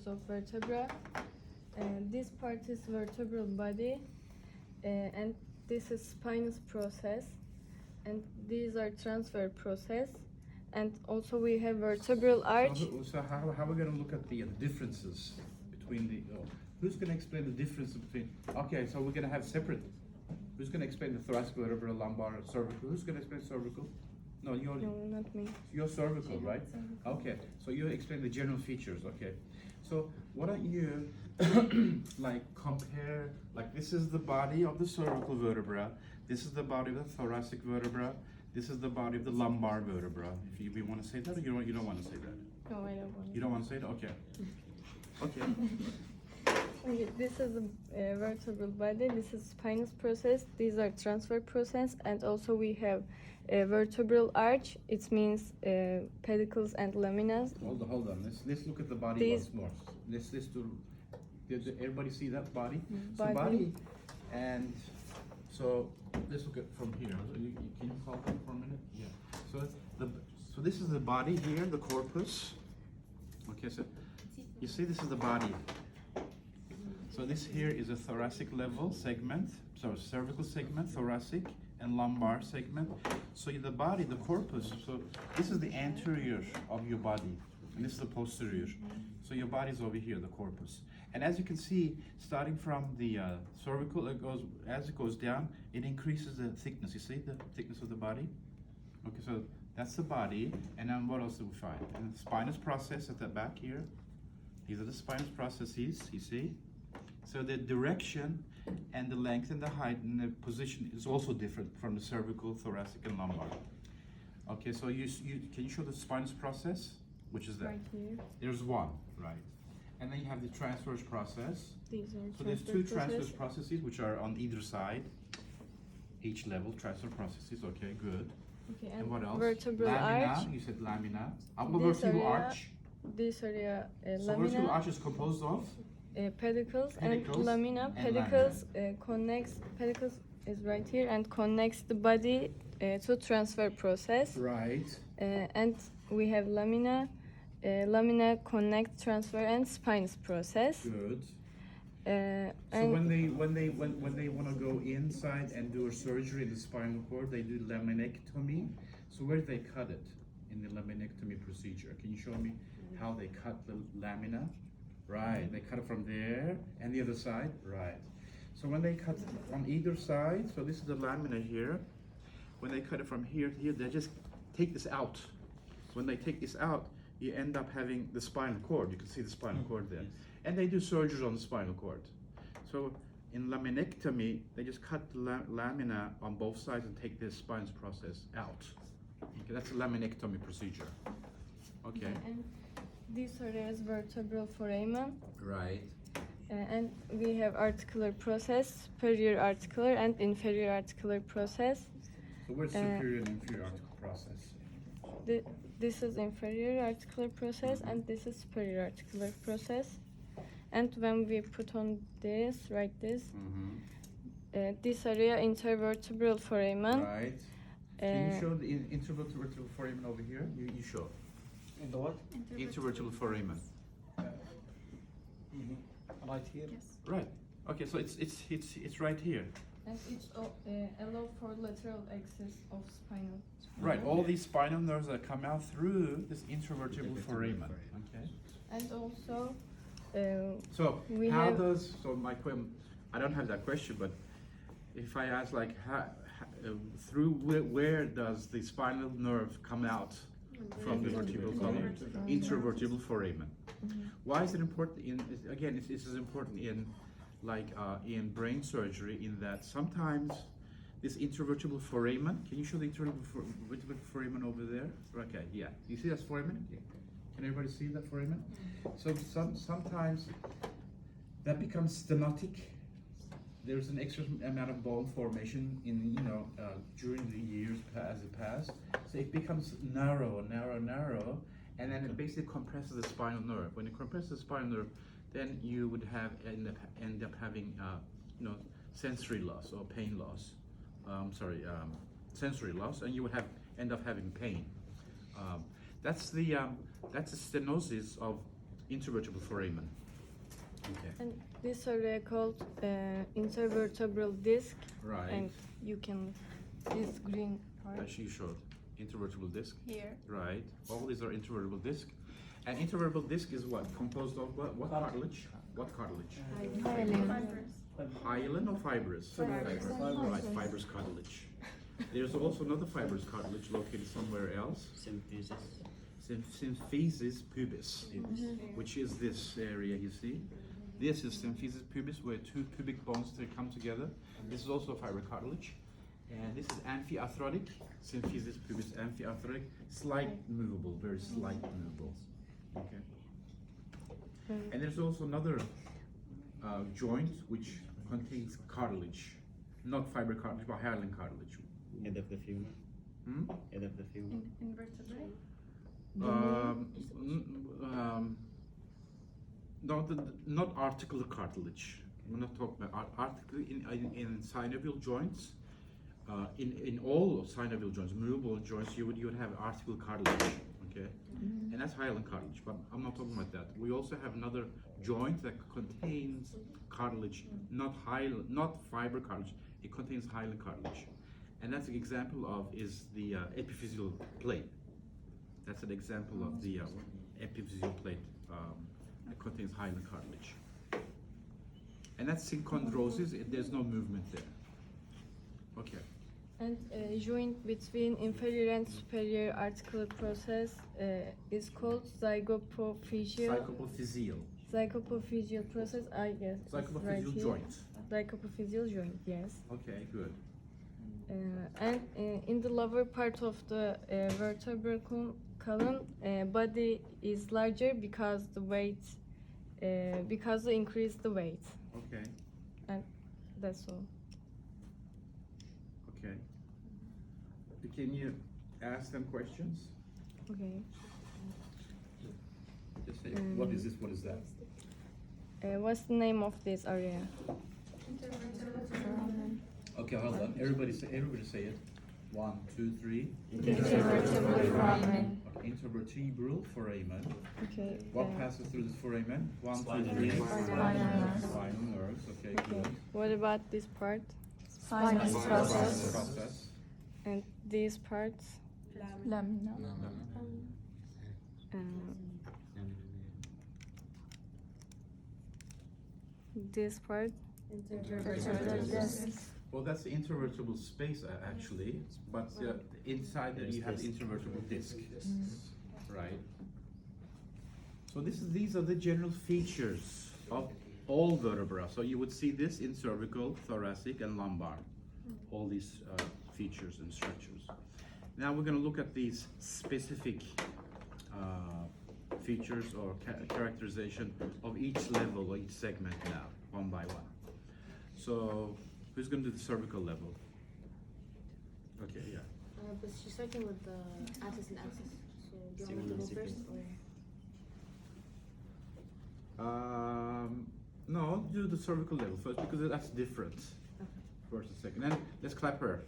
of vertebra, and this part is vertebral body, and this is spinous process, and these are transfer process, and also we have vertebral arch. So how are we going to look at the differences between the? Who's going to explain the difference between? Okay, so we're going to have separate. Who's going to explain the thoracic vertebra, lumbar, cervical? Who's going to explain cervical? No, No, not me. you're cervical, right? Okay, so you explain the general features. Okay, so why don't you like compare? Like this is the body of the cervical vertebra. This is the body of the thoracic vertebra. This is the body of the lumbar vertebra. If you want to say that, or you don't want to say that. No, I don't want. You don't want to say that? Okay. Okay. Okay, this is a vertebral body. This is spinous process. These are transfer process, and also we have a vertebral arch. It means pedicles and laminas. Hold on. Let's look at the body These- once more. Let's do. Did everybody see that body? So Body. body, and so let's look at from here. Can you call it for a minute? Yeah. So this is the body here, the corpus. Okay, so you see this is the body. So this here is a thoracic level segment, so cervical segment, thoracic, and lumbar segment. So the body, the corpus, so this is the anterior of your body, and this is the posterior. So your body is over here, the corpus. And as you can see, starting from the cervical, as it goes down, it increases the thickness. You see the thickness of the body? Okay, so that's the body. And then what else do we find? And the spinous process at the back here. These are the spinous processes, you see? So the direction and the length and the height and the position is also different from the cervical, thoracic, and lumbar. Okay, so can you show the spinous process? Which is that? Right here. There's one, right? And then you have the transverse process. These are So there's transfer two process. transverse processes which are on either side, each level, transfer processes. Okay, good. Okay, And what else? vertebral Lamina. arch. You said lamina. This Vertebral area, arch. This area, So vertebral lamina, arch is composed of pedicles, Pedicles and lamina. and Pedicles connects. Pedicles is right here and connects the body to transfer process. right. And we have lamina. Lamina connect transfer and spinous process. Good. So And when they want to go inside and do a surgery in the spinal cord, they do laminectomy. So where do they cut it in the laminectomy procedure? Can you show me how they cut the lamina? Right, they cut it from there and the other side. Right. So when they cut on either side, so this is the lamina here. When they cut it from here to here, they just take this out. When they take this out, you end up having the spinal cord. You can see the spinal cord there. And they do surgery on the spinal cord. So in laminectomy, they just cut the lamina on both sides and take this spinous process out. Okay, that's a laminectomy procedure. Okay. and this area is vertebral foramen. Right. And we have articular process, superior articular and inferior articular process. So where's superior and inferior articular process? This is inferior articular process and this is superior articular process. And when we put on this, like this, this area intervertebral foramen. Right. Can you show the intervertebral foramen over here? You show. In the what? Intervertebral foramen. Right here? Yes. Right. Okay, so it's right here. And it's allow for lateral axis of spinal. Right. All these spinal nerves that come out through this intervertebral foramen. Okay. And also, So We how have- does I don't have that question, but if I ask like through where does the spinal nerve come out from the vertebral column? Intervertebral foramen. Why is it important? This is important in in brain surgery in that sometimes this intervertebral foramen. Can you show the intervertebral foramen over there? Okay, yeah. You see that foramen? Yeah. Can everybody see that foramen? So sometimes that becomes stenotic. There's an extra amount of bone formation in during the years as it passed. So it becomes narrow, and then it basically compresses the spinal nerve. When it compresses the spinal nerve, then you would end up having sensory loss or pain loss. Sensory loss, and you would end up having pain. That's the stenosis of intervertebral foramen. Okay. And this area called intervertebral disc. Right. And you can this green part As you showed, intervertebral disc. here. Right. All these are intervertebral disc. And intervertebral disc is what? Composed of what cartilage? What cartilage? Hyaline or fibrous? Fibrous. Right, fibrous cartilage. There's also another fibrous cartilage located somewhere else. Symphysis pubis, which is this area you see. This is symphysis pubis, where two pubic bones come together. This is also fibrous cartilage. And this is amphiarthrotic, symphysis pubis amphiarthrotic, slight movable, very slight movable. Okay. And there's also another joint which contains cartilage, not fiber cartilage, but hyaline cartilage. Head of the femur. Hmm? Head of the femur. In vertebrae. Not articular cartilage. We're not talking about articular in synovial joints. In all synovial joints, movable joints, you would have articular cartilage, okay, and that's hyaline cartilage. But I'm not talking about that. We also have another joint that contains cartilage, not fiber cartilage. It contains hyaline cartilage, and that's an example of is the epiphyseal plate. That's an example of the epiphyseal plate that contains hyaline cartilage, and that's synchondrosis. There's no movement there. Okay. And joint between inferior and superior articular process is called zygapophyseal. Zygapophyseal process, I guess. It's right Zygapophyseal here. joint. Zygapophyseal joint, yes. Okay, good. And in the lower part of the vertebral column, body is larger because the weight, because they increase the weight. Okay. And that's all. Okay. Can you ask them questions? Okay. Just say, what is this? What is that? What's the name of this area? Okay, hold on. Everybody say it. 1, 2, 3. Intervertebral foramen. Okay, intervertebral foramen. Okay. What passes through this foramen? 1, 2, 3. Spinal nerves. Okay, good. What about this part? Spinous process. Process. And these parts? Lamina. This part? Vertebral disc. Well, that's the intervertebral space actually, but inside there you have the intervertebral disc, right? So these are the general features of all vertebrae. So you would see this in cervical, thoracic, and lumbar. All these features and structures. Now we're going to look at these specific features or characterization of each level or each segment now, one by one. So who's going to do the cervical level? Okay, yeah. But she's starting with the axis and axis. So do you want me to go first? Or? No, do the cervical level first because that's different. First and second. And let's clap her.